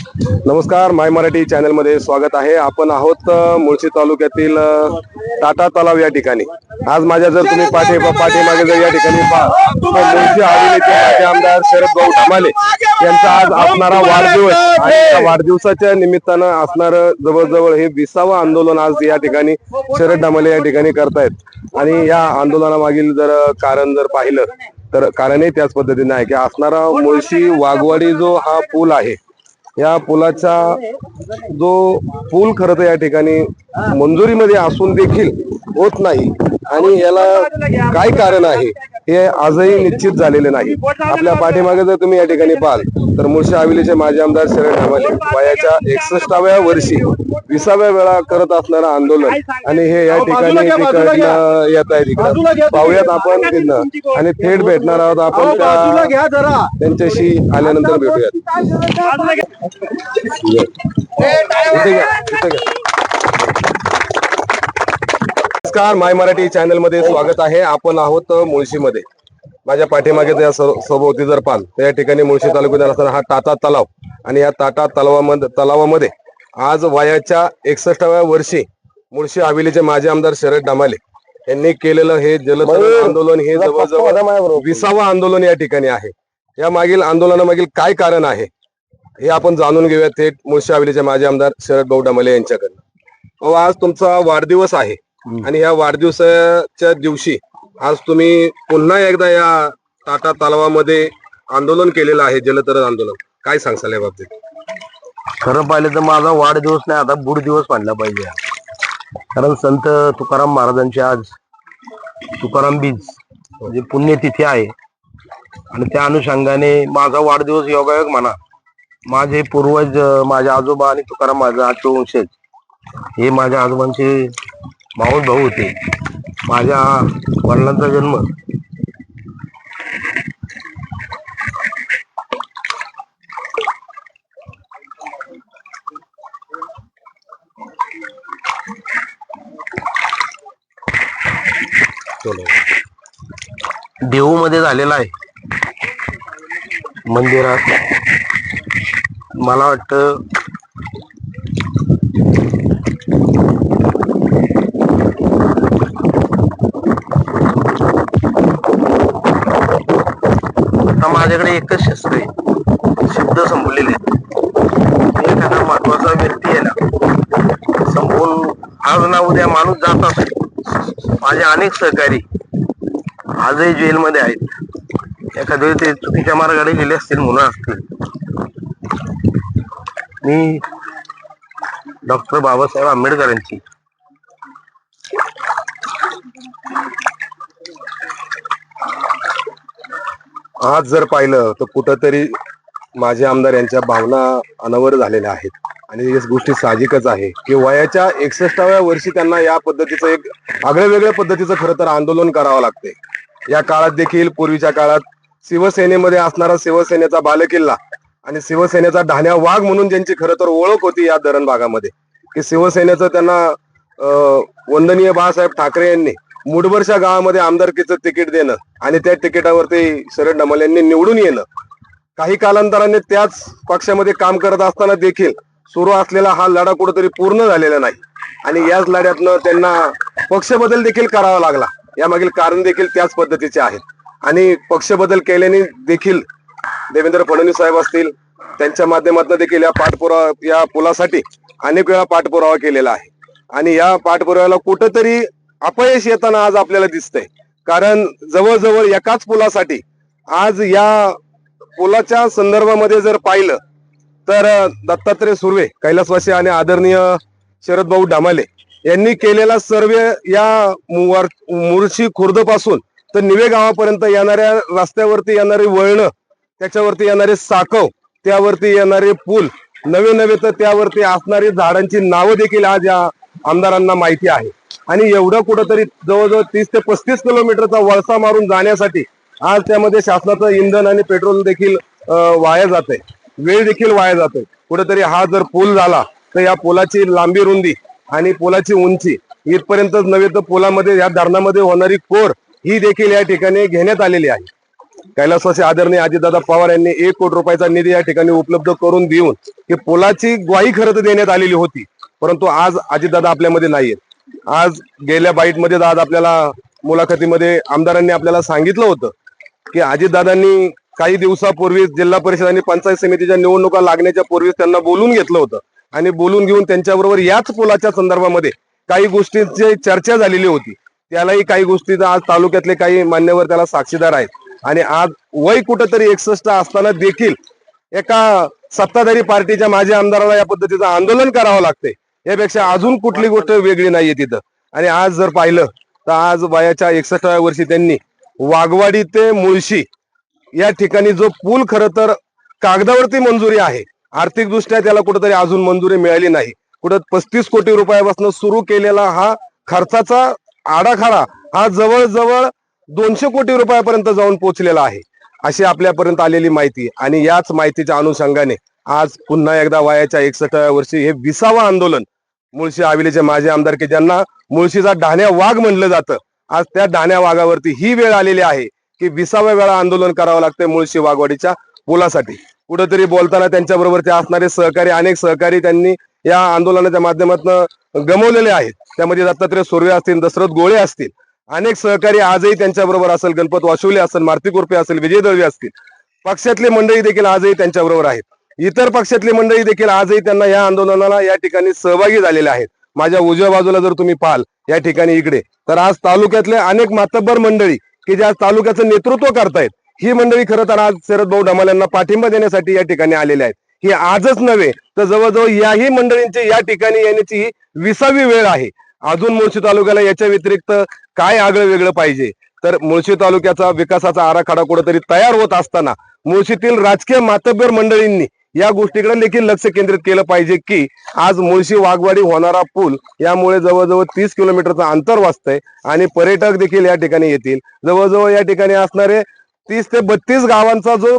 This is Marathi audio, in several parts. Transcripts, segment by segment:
नमस्कार, माय मराठी चॅनल मध्ये स्वागत आहे। आपण आहोत मुळशी तालुक्यातील टाटा तलाव या ठिकाणी। आज माझ्या जर तुम्ही पाठीमागे जर या ठिकाणी पाहा तर मुळशी हवेलीचे माजी आमदार शरद भाऊ धमाले यांचा आज असणारा वाढदिवस आणि त्या वाढदिवसाच्या निमित्तानं असणार जवळजवळ हे 20वे आंदोलन आज या ठिकाणी शरद धमाले या ठिकाणी करतायत। आणि या आंदोलनामागील जर कारण जर पाहिलं तर कारणही त्याच पद्धतीने आहे की असणारा मुळशी वाघवाडी जो हा पूल आहे, या पुलाचा जो पूल खरं तर या ठिकाणी मंजुरीमध्ये असून देखील होत नाही आणि याला काय कारण आहे हे आजही निश्चित झालेले नाही। आपल्या पाठीमागे जर तुम्ही या ठिकाणी पाहाल तर मुळशी हवेलीचे माजी आमदार शरद धमाले वयाच्या 61व्या वर्षी 20व्या वेळा करत असणारं आंदोलन आणि हे या ठिकाणी येत आहे। तिकडं पाहूयात आपण तिथं आणि थेट भेटणार आहोत आपण त्यांच्याशी आल्यानंतर भेटूयात। नमस्कार, माय मराठी चॅनल मध्ये स्वागत आहे। आपण आहोत मुळशी मध्ये। माझ्या पाठीमागे त्या सभोवती जर पाल तर या ठिकाणी मुळशी तालुक्यात असणारा हा टाटा तलाव आणि या टाटा तलावामध्ये आज वयाच्या 61व्या वर्षी मुळशी हवेलीचे माजी आमदार शरद धमाले यांनी केलेलं हे जलतरण आंदोलन हे जवळजवळ 20वे आंदोलन या ठिकाणी आहे। या मागील आंदोलनामागील काय कारण आहे हे आपण जाणून घेऊयात थेट मुळशी हवेलीचे माजी आमदार शरद भाऊ धमाले यांच्याकडनं। आज तुमचा वाढदिवस आहे आणि या वाढदिवसाच्या दिवशी आज तुम्ही पुन्हा एकदा या टाटा तलावामध्ये आंदोलन केलेलं आहे, जलतरण आंदोलन। काय सांगसाल या बाबतीत? खरं पाहिलं तर माझा वाढदिवस नाही, आता बुड दिवस मानला पाहिजे। कारण संत तुकाराम महाराजांची आज तुकाराम बीज म्हणजे पुण्यतिथी आहे आणि त्या अनुषंगाने माझा वाढदिवस योगायोग म्हणा। माझे पूर्वज माझे आजोबा आणि तुकाराम माझा आठवे वंशज हे माझ्या आजोबांचे मावस भाऊ होते। माझ्या वडिलांचा जन्म देहू मध्ये झालेला आहे। मंदिरात मला वाटतं माझ्याकडे एकच शस्त्र आहे, शब्द संपलेले आहेत। एखादा महत्वाचा व्यक्ती आहे ना, संपून आज ना उद्या माणूस जात असतो। माझे अनेक सहकारी आजही जेलमध्ये आहेत, एखाद्या वेळी ते चुकीच्या मार्गाने गेले असतील म्हणून असतील। मी डॉक्टर बाबासाहेब आंबेडकरांची आज जर पाहिलं तर कुठंतरी माझे आमदार यांच्या भावना अनावर झालेल्या आहेत आणि ही गोष्टी साहजिकच आहे की वयाच्या 61व्या वर्षी त्यांना या पद्धतीचं एक आगळ्या वेगळ्या पद्धतीचं खरं तर आंदोलन करावं लागते। या काळात देखील पूर्वीच्या काळात शिवसेनेमध्ये असणारा शिवसेनेचा बालेकिल्ला आणि शिवसेनेचा ढाण्या वाघ म्हणून ज्यांची खरं तर ओळख होती या धरण भागामध्ये, की शिवसेनेचं त्यांना वंदनीय बाळासाहेब ठाकरे यांनी मुडबर्षा गावामध्ये आमदारकीचं तिकीट देणं आणि त्या तिकिटावरती शरद धमाले यांनी निवडून येणं। काही कालांतराने त्याच पक्षामध्ये काम करत असताना देखील सुरू असलेला हा लढा कुठेतरी पूर्ण झालेला नाही आणि याच लढ्यातनं त्यांना पक्ष बदल देखील करावा लागला। यामागील कारण देखील त्याच पद्धतीचे आहेत आणि पक्ष बदल केल्याने देखील देवेंद्र फडणवीस साहेब असतील त्यांच्या माध्यमातून देखील या पुलासाठी अनेक वेळा पाठपुरावा केलेला आहे आणि या पाठपुराव्याला कुठेतरी अपयश येताना आज आपल्याला दिसतंय। कारण जवळजवळ एकाच पुलासाठी आज या पुलाच्या संदर्भामध्ये जर पाहिलं तर दत्तात्रय सुर्वे कैलासवासी आणि आदरणीय शरद भाऊ धमाले यांनी केलेला सर्वे या मुळशी खुर्द पासून तर निवे गावापर्यंत येणाऱ्या रस्त्यावरती येणारी वळणं, त्याच्यावरती येणारे साकव, त्यावरती येणारे पूल, नवे तर त्यावरती असणारी झाडांची नावं देखील आज या आमदारांना माहिती आहे आणि एवढं कुठंतरी जवळजवळ 30 ते 35 किलोमीटरचा वळसा मारून जाण्यासाठी आज त्यामध्ये शासनाचं इंधन आणि पेट्रोल देखील वाया जाते, वेळ देखील वाया जातोय। कुठेतरी हा जर पूल झाला तर या पुलाची लांबी रुंदी आणि पुलाची उंची इथपर्यंतच नव्हे तर पुलामध्ये या धरणामध्ये होणारी कोर ही देखील या ठिकाणी घेण्यात आलेली आहे कैलासवासी आदरणीय अजितदादा पवार यांनी 1 कोटी रुपयाचा निधी या ठिकाणी उपलब्ध करून देऊन की पुलाची ग्वाही खरं तर देण्यात आलेली होती, परंतु आज अजितदादा आपल्यामध्ये नाहीयेत। आज गेल्या बाईटमध्ये आज आपल्याला मुलाखतीमध्ये आमदारांनी आपल्याला सांगितलं होतं की अजितदादांनी काही दिवसापूर्वी जिल्हा परिषद आणि पंचायत समितीच्या निवडणुका लागण्याच्या पूर्वीच त्यांना बोलून घेतलं होतं आणि बोलून घेऊन त्यांच्याबरोबर याच पुलाच्या संदर्भामध्ये काही गोष्टींची चर्चा झालेली होती। त्यालाही काही गोष्टीचा आज तालुक्यातले काही मान्यवर त्याला साक्षीदार आहेत आणि आज वय कुठंतरी 61 असताना देखील एका सत्ताधारी पार्टीच्या माजी आमदाराला या पद्धतीचं आंदोलन करावं लागतंय, यापेक्षा अजून कुठली गोष्ट वेगळी नाहीये तिथं। आणि आज जर पाहिलं तर आज वयाच्या 61व्या वर्षी त्यांनी वाघवाडी ते मुळशी या ठिकाणी जो पूल खरं तर कागदावरती मंजुरी आहे, आर्थिक दृष्ट्या त्याला कुठेतरी अजून मंजुरी मिळाली नाही। कुठं 35 कोटी रुपयापासून सुरू केलेला हा खर्चाचा आडाखाडा हा जवळजवळ 200 कोटी रुपयापर्यंत जाऊन पोहोचलेला आहे, अशी आपल्यापर्यंत आलेली माहिती। आणि याच माहितीच्या अनुषंगाने आज पुन्हा एकदा वयाच्या 61व्या वर्षी हे 20वा आंदोलन मुळशी हवेलीचे माजी आमदार की ज्यांना मुळशीचा ढाण्या वाघ म्हणलं जातं, आज त्या ढाण्या वाघावरती ही वेळ आलेली आहे की 20व्या वेळा आंदोलन करावं लागतंय मुळशी वाघवाडीच्या पुलासाठी। कुठेतरी बोलताना त्यांच्याबरोबरचे असणारे सहकारी, अनेक सहकारी त्यांनी या आंदोलनाच्या माध्यमातून गमावलेले आहेत। त्यामध्ये दत्तात्रय सुर्वे असतील, दशरथ गोळे असतील, अनेक सहकारी आजही त्यांच्याबरोबर असेल, गणपत वाशुले असेल, मारुती कुरपे असेल, विजय दळवे असतील, पक्षातले मंडळी देखील आजही त्यांच्याबरोबर आहेत। इतर पक्षातली मंडळी देखील आजही त्यांना या आंदोलनाला या ठिकाणी सहभागी झालेले आहेत। माझ्या उजव्या बाजूला जर तुम्ही पाहाल या ठिकाणी इकडे, तर आज तालुक्यातले अनेक मातब्बर मंडळी की ज्या तालुक्याचं नेतृत्व करतायत, ही मंडळी खरं तर आज शरद भाऊ ढमाले यांना पाठिंबा देण्यासाठी या ठिकाणी आलेले आहेत। ही आजच नव्हे तर जवळजवळ याही मंडळींची या ठिकाणी येण्याची ही 20वी वेळ आहे। अजून मुळशी तालुक्याला याच्या व्यतिरिक्त काय आगळं वेगळं पाहिजे, तर मुळशी तालुक्याचा विकासाचा आराखडा कुठेतरी तयार होत असताना मुळशीतील राजकीय मातब्बर मंडळींनी या गोष्टीकडे देखील लक्ष केंद्रित केलं पाहिजे की आज मुळशी वाघवाडी होणारा पूल यामुळे जवळजवळ 30 किलोमीटरचं अंतर वाचतंय आणि पर्यटक देखील या ठिकाणी येतील। जवळजवळ या ठिकाणी असणारे 30 ते 32 गावांचा जो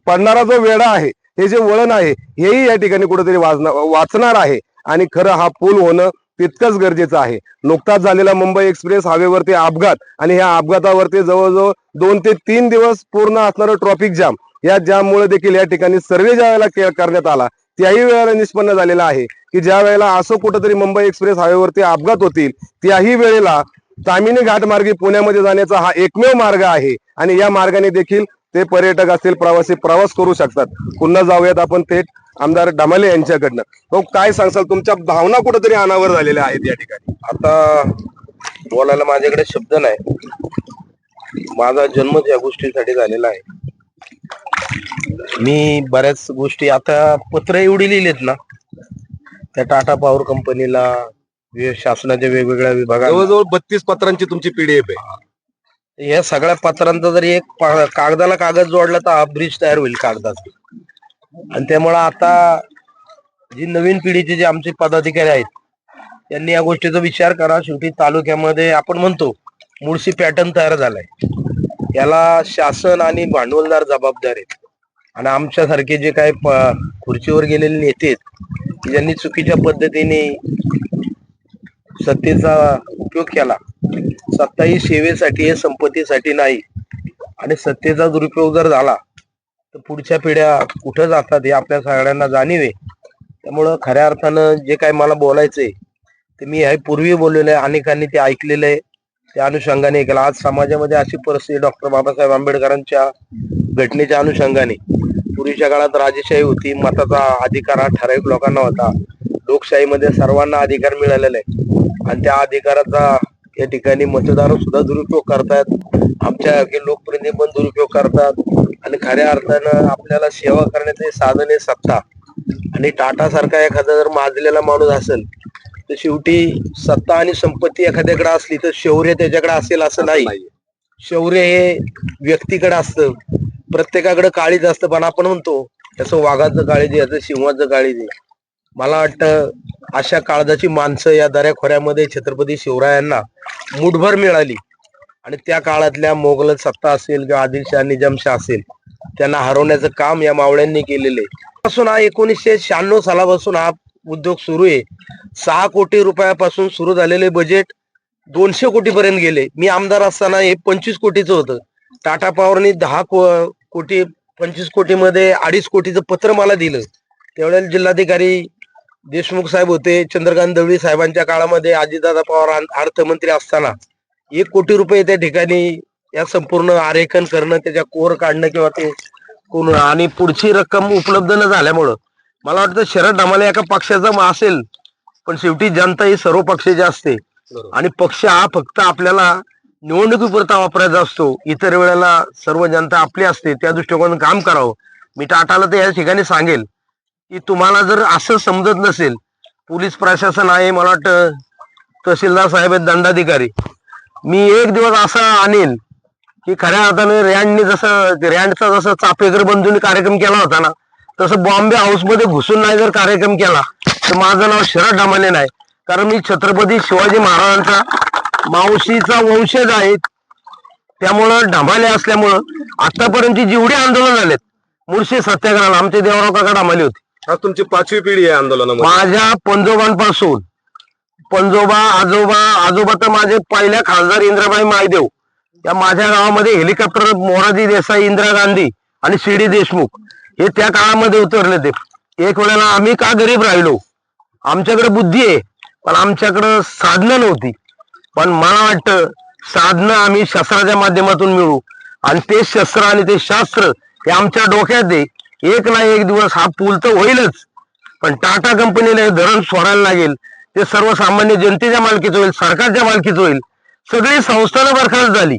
पडणारा जो वेढा आहे, हे जे वळण आहे, हेही या ठिकाणी कुठेतरी वाचणार आहे आणि खरं हा पूल होणं तितकंच गरजेचं आहे। नुकताच झालेला मुंबई एक्सप्रेस हायवेवरती अपघात आणि ह्या अपघातावरती जवळजवळ 2 ते 3 दिवस पूर्ण असणारं ट्रॉफिक जाम, या जाममुळे देखील या ठिकाणी सर्वे ज्या वेळेला करण्यात आला त्याही वेळेला निष्पन्न झालेला आहे की ज्या वेळेला असं कुठंतरी मुंबई एक्सप्रेस हायवेवरती अपघात होतील त्याही वेळेला तामिनी घाट मार्गे पुण्यामध्ये जाण्याचा हा एकमेव मार्ग आहे आणि या मार्गाने देखील ते पर्यटक असतील, प्रवासी प्रवास करू शकतात। पुन्हा जाऊयात आपण थेट आमदार ढमाले यांच्याकडनं। तो काय सांगसाल, तुमच्या भावना कुठेतरी अनावर झालेल्या आहेत या ठिकाणी? आता बोलायला माझ्याकडे शब्द नाही, माझा जन्मच या गोष्टीसाठी झालेला आहे। मी बऱ्याच गोष्टी आता पत्र एवढी लिहिलेत ना त्या टाटा पॉवर कंपनीला, शासनाच्या वेगवेगळ्या विभागाला, जवळजवळ 32 पत्रांची तुमची पीडीएफ आहे। या सगळ्या पत्रांचा जरी एक कागदाला कागद जोडला तर हा ब्रिज तयार होईल कागदाचा। आणि त्यामुळे आता जी नवीन पिढीचे जे आमचे पदाधिकारी आहेत त्यांनी या गोष्टीचा विचार करा। शेवटी तालुक्यामध्ये आपण म्हणतो मुळशी पॅटर्न तयार झालाय, याला शासन आणि भांडवलदार जबाबदार आहेत। आणि आमच्यासारखे जे काय खुर्चीवर गेलेले नेते आहेत ज्यांनी चुकीच्या पद्धतीने सत्तेचा उपयोग केला, सत्ता ही सेवेसाठी आहे, संपत्तीसाठी नाही। आणि सत्तेचा दुरुपयोग जर झाला तर पुढच्या पिढ्या कुठं जातात हे आपल्या सगळ्यांना जाणीव आहे। त्यामुळं खऱ्या अर्थानं जे काय मला बोलायचंय ते मी हे पूर्वी बोललेलं आहे, अनेकांनी ते ऐकलेलं आहे, त्या अनुषंगाने केलं। आज समाजामध्ये अशी परिस्थिती डॉक्टर बाबासाहेब आंबेडकरांच्या घटनेच्या अनुषंगाने, पूर्वीच्या काळात राजेशाही होती, मताचा अधिकार हा ठराविक लोकांना होता, लोकशाहीमध्ये सर्वांना अधिकार मिळालेला आहे आणि त्या अधिकाराचा या ठिकाणी मतदार सुद्धा दुरुपयोग करतात, आमच्या लोकप्रतिनिधी पण दुरुपयोग करतात। आणि खऱ्या अर्थानं आपल्याला सेवा करण्याचे साधन आहे सत्ता। आणि टाटा सारखा एखादा जर माजलेला माणूस असेल तर शेवटी सत्ता आणि संपत्ती एखाद्याकडे असली तर शौर्य त्याच्याकडे असेल असं नाही। शौर्य हे व्यक्तीकडे असतं, प्रत्येकाकडे काळीज असतं, पण आपण म्हणतो त्याचं वाघाचं काळीज, याचं सिंहाचं काळीज आहे। मला वाटतं अशा काळजाची माणसं या दऱ्याखोऱ्यामध्ये छत्रपती शिवरायांना मुठभर मिळाली आणि त्या काळातल्या मोगल सत्ता असेल किंवा आदिलशाह निजामशाह असेल त्यांना हरवण्याचं काम या मावळ्यांनी केलेलं आहे। पासून हा 1996 सालापासून हा उद्योग सुरू आहे। 6 कोटी रुपयापासून सुरू झालेले बजेट 200 कोटी पर्यंत गेले। मी आमदार असताना हे 25 कोटीचं होतं टाटा पॉवरनी 10 कोटी 25 कोटीमध्ये 2.5 कोटीचं पत्र मला दिलं. त्यावेळेला जिल्हाधिकारी देशमुख साहेब होते. चंद्रकांत दळवी साहेबांच्या काळामध्ये अजितदादा पवार अर्थमंत्री असताना 1 कोटी रुपये त्या ठिकाणी या संपूर्ण आरेखन करणं, त्याच्या कोर काढणं किंवा ते कोण आणि पुढची रक्कम उपलब्ध न झाल्यामुळं मला वाटतं शरद ढमाले एका पक्षाचा असेल, पण शेवटी जनता ही सर्व पक्षाची असते आणि पक्ष हा फक्त आपल्याला निवडणुकीपुरता वापरायचा असतो. इतर वेळेला सर्व जनता आपली असते. त्या दृष्टिकोनातून काम करावं. मी टाटाला तर या ठिकाणी सांगेल की तुम्हाला जर असं समजत नसेल, पोलीस प्रशासन आहे, मला वाटतं तहसीलदार साहेब आहेत, दंडाधिकारी, मी एक दिवस असा आणेल की खऱ्या अर्थाने रँडचा जसं चापेकर बंधूंनी कार्यक्रम केला होता ना, तसं बॉम्बे हाऊस मध्ये घुसून नाही जर कार्यक्रम केला तर माझं नाव शरद ढमाले नाही. कारण मी छत्रपती शिवाजी महाराजांचा मावशीचा वंशज आहे. त्यामुळं ढमाले असल्यामुळं आतापर्यंत जेवढी आंदोलन झालेत, मुळशी सत्याग्रहाला आमचे देवराव काका ढमाले होते. आज तुमची 5वी पिढी आहे आंदोलनामध्ये. माझ्या पंजोबांपासून आजोबा तर माझे पहिल्या खासदार इंद्राबाई मायदेव या माझ्या गावामध्ये हेलिकॉप्टर मोरारजी देसाई, इंदिरा गांधी आणि सी डी देशमुख हे त्या काळामध्ये उतरले ते. एक वेळेला आम्ही का गरीब राहिलो, आमच्याकडे बुद्धी आहे पण आमच्याकडे साधनं नव्हती. पण मला वाटतं साधनं आम्ही शस्त्राच्या माध्यमातून मिळू आणि ते शस्त्र आणि ते शास्त्र हे आमच्या डोक्यात आहे. एक ना एक दिवस हा पूल तर होईलच, पण टाटा कंपनीला धरण सोडायला लागेल. ते सर्वसामान्य जनतेच्या मालकीचं होईल, सरकारच्या मालकीचं होईल. सगळी संस्थानं बरखास्त झाली,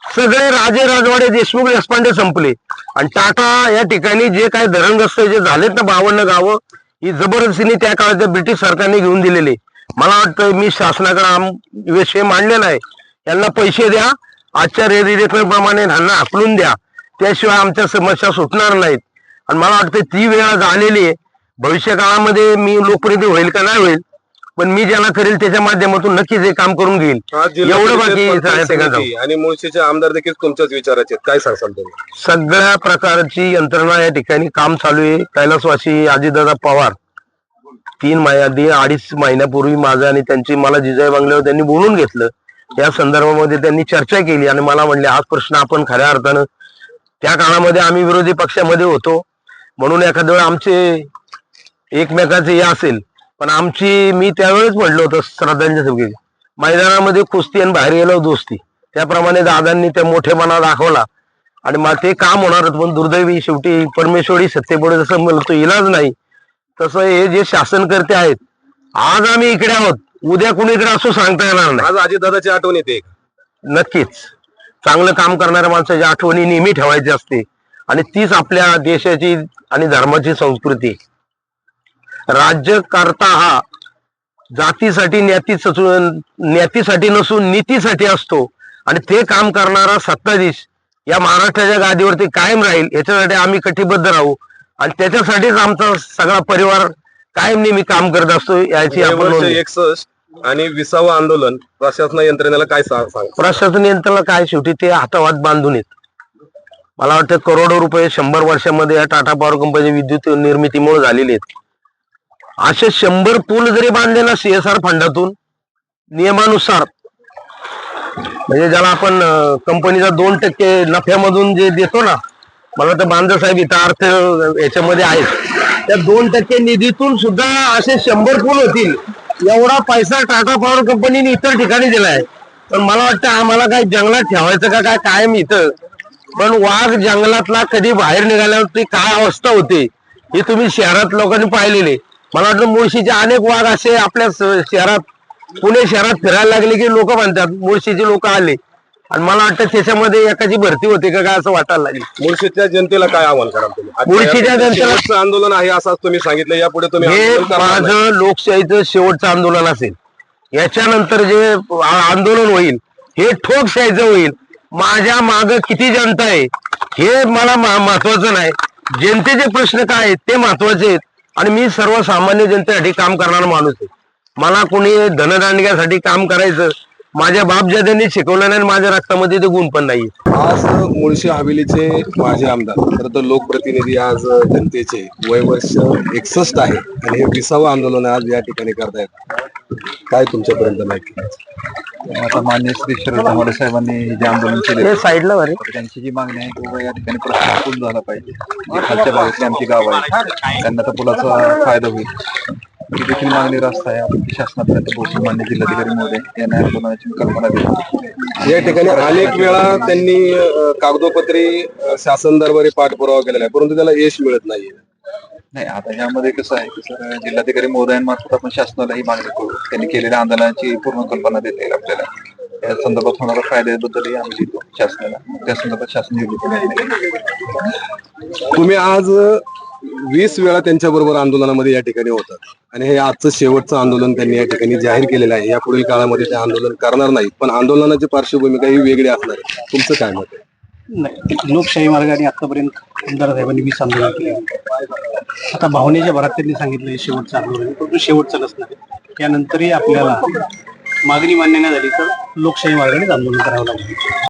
सगळे राजे राजवाडे देशमुख देशपांडे संपले आणि टाटा या ठिकाणी जे काही धरणग्रस्त जे झालेत ना 52 गावं, ही जबरदस्तीने त्या काळाच्या ब्रिटिश सरकारने घेऊन दिलेले. मला वाटतं मी शासनाकडे विषय मांडलेला आहे, यांना पैसे द्या, आजच्या प्रमाणे यांना हाकलून द्या, त्याशिवाय आमच्या समस्या सुटणार नाहीत. आणि मला वाटतं ती वेळ झालेली आहे. भविष्य काळामध्ये मी लोकप्रिय होईल का नाही होईल, पण मी ज्याला करेल त्याच्या माध्यमातून नक्कीच हे काम करून घेईल. एवढं बाकी आणि मुळशीचे आमदार देखील तुमच्याच विचाराचे काय सांगाल तुम्ही? सगळ्या प्रकारची यंत्रणा या ठिकाणी काम चालू आहे. कैलासवासी अजितदादा पवार 2.5 महिन्यापूर्वी माझं आणि त्यांची मला जिजाई बंगल्यावर त्यांनी बोलून घेतलं. या संदर्भामध्ये त्यांनी चर्चा केली आणि मला म्हणले हा प्रश्न आपण खऱ्या अर्थानं, त्या काळामध्ये आम्ही विरोधी पक्षामध्ये होतो म्हणून एखाद्या वेळेस आमचे एकमेकाचे हे असेल, पण मी त्यावेळेस म्हटलं होतं श्रद्धांच्या सभेत मैदानामध्ये कुस्ती आणि बाहेर गेलो दोस्ती, त्याप्रमाणे दादांनी त्या मोठेपणा दाखवला आणि मग ते काम होणारच. पण दुर्दैवी शेवटी परमेश्वरी सत्तेपुढे जसं म्हणतो इलाज नाही, तसं हे जे शासन करते आहेत, आज आम्ही इकडे आहोत, उद्या कुणीकडे असो सांगता येणार नाही. आज अजितदादाची आठवण येते. नक्कीच चांगलं काम करणाऱ्या माणसाची आठवणी नेहमी ठेवायची असते आणि तीच आपल्या देशाची आणि धर्माची संस्कृती. राज्यकर्ता हा जातीसाठी न्यातीसाठी नसून नीतीसाठी असतो आणि ते काम करणारा सत्ताधीश या महाराष्ट्राच्या गादीवरती कायम राहील याच्यासाठी आम्ही कटिबद्ध राहू आणि त्याच्यासाठीच आमचा सगळा परिवार कायम नेहमी काम करत असतो. याची आपण 61 आणि 20वे आंदोलन प्रशासन यंत्रणेला काय सांग? प्रशासन यंत्रणेला काय, शेवटी ते हातावात बांधून येत. मला वाटतं करोडो रुपये 100 वर्षामध्ये या टाटा पॉवर कंपनी विद्युत निर्मितीमुळे झालेले आहेत. असे 100 पूल जरी बांधले ना CSR फंडातून नियमानुसार, म्हणजे ज्याला आपण कंपनीचा 2% नफ्यामधून जे देतो ना, मला तर बांधव साहेब इथं अर्थ याच्यामध्ये आहेत, त्या 2% निधीतून सुद्धा असे 100 पूल होतील. एवढा पैसा टाटा पॉवर कंपनीने इतर ठिकाणी दिलाय. पण मला वाटतं आम्हाला काय जंगलात ठेवायचं का काय कायम इथं, पण वाघ जंगलातला कधी बाहेर निघाल्यावरती काय अवस्था होते हे तुम्ही शहरात लोकांनी पाहिलेले. मला वाटतं मुळशीचे अनेक वाघ असे आपल्या शहरात, पुणे शहरात फिरायला लागले की लोक म्हणतात मुळशीचे लोक आले, आणि मला वाटतं त्याच्यामध्ये एकाची भरती होते का काय असं वाटायला लागले. मुळशीच्या जनतेला काय आव्हान कराल तुम्ही? मुळशीच्या जनतेला आंदोलन आहे असं तुम्ही सांगितलं, यापुढे तुम्ही हे माझं लोकशाहीचं शेवटचं आंदोलन असेल. याच्यानंतर जे आंदोलन होईल हे ठोकशाहीचं होईल. माझ्या माग किती जनता आहे हे मला महत्वाचं नाही, जनतेचे प्रश्न काय आहेत ते महत्वाचे आहेत. आणि मी सर्वसामान्य जनतेसाठी काम करणारा माणूस आहे. मला कोणी धनदांडग्यासाठी काम करायचं माझ्या बापजाद्यांनी शिकवलं नाही, माझ्या रक्तामध्ये ते गुण पण नाही. आज मुळशी हवेलीचे माजी आमदार, खरं तर लोकप्रतिनिधी, आज जनतेचे वय वर्ष 61 आहे आणि हे 20वे आंदोलन आज या ठिकाणी करतायत. काय तुमच्यापर्यंत माहिती? आता मान्य श्री शरद धमाडे साहेबांनी जे आंदोलन केले हे साईडला बरे त्यांची जी मागणी आहे तो या ठिकाणी प्रश्न पूर्ण झाला पाहिजे. जी खालच्या भागातली आमची गाव आहे त्यांना तर पुलाचा फायदा होईल ही देखील मागणी रास्त आहे. आपण ती शासनापर्यंत पोहोचून मान्य जिल्हाधिकारी महोदय यांना आंदोलनाची कल्पना देतो. या ठिकाणी अनेक वेळा त्यांनी कागदोपत्री शासन दरबारी पाठपुरावा केलेला आहे, परंतु त्याला यश मिळत नाहीये. नाही, आता ह्यामध्ये कसं आहे की सर जिल्हाधिकारी महोदयांमार्फत आपण शासनाला ही मागणी करू. त्यांनी केलेल्या आंदोलनाची पूर्ण कल्पना देता येईल आपल्याला. या संदर्भात होणाऱ्या फायद्याबद्दलही आम्ही देतो शासनाला. त्या संदर्भात शासन निर्णय. तुम्ही आज 20 वेळा त्यांच्या बरोबर आंदोलनामध्ये या ठिकाणी होतात आणि हे आजचं शेवटचं आंदोलन त्यांनी या ठिकाणी जाहीर केलेलं आहे. या पुढील काळामध्ये ते आंदोलन करणार नाहीत, पण आंदोलनाची पार्श्वभूमिका ही वेगळी असणार आहे. तुमचं काय मत आहे? नाही, लोकशाही मार्गाने आतापर्यंत आमदार साहेबांनी 20 आंदोलन केले. आता भावनेच्या भरात त्यांनी सांगितलं हे शेवटचं आंदोलन आहे, परंतु शेवटचं नसणार. त्यानंतरही आपल्याला मागणी मान्य नाही झाली तर लोकशाही मार्गानेच आंदोलन करावं लागेल.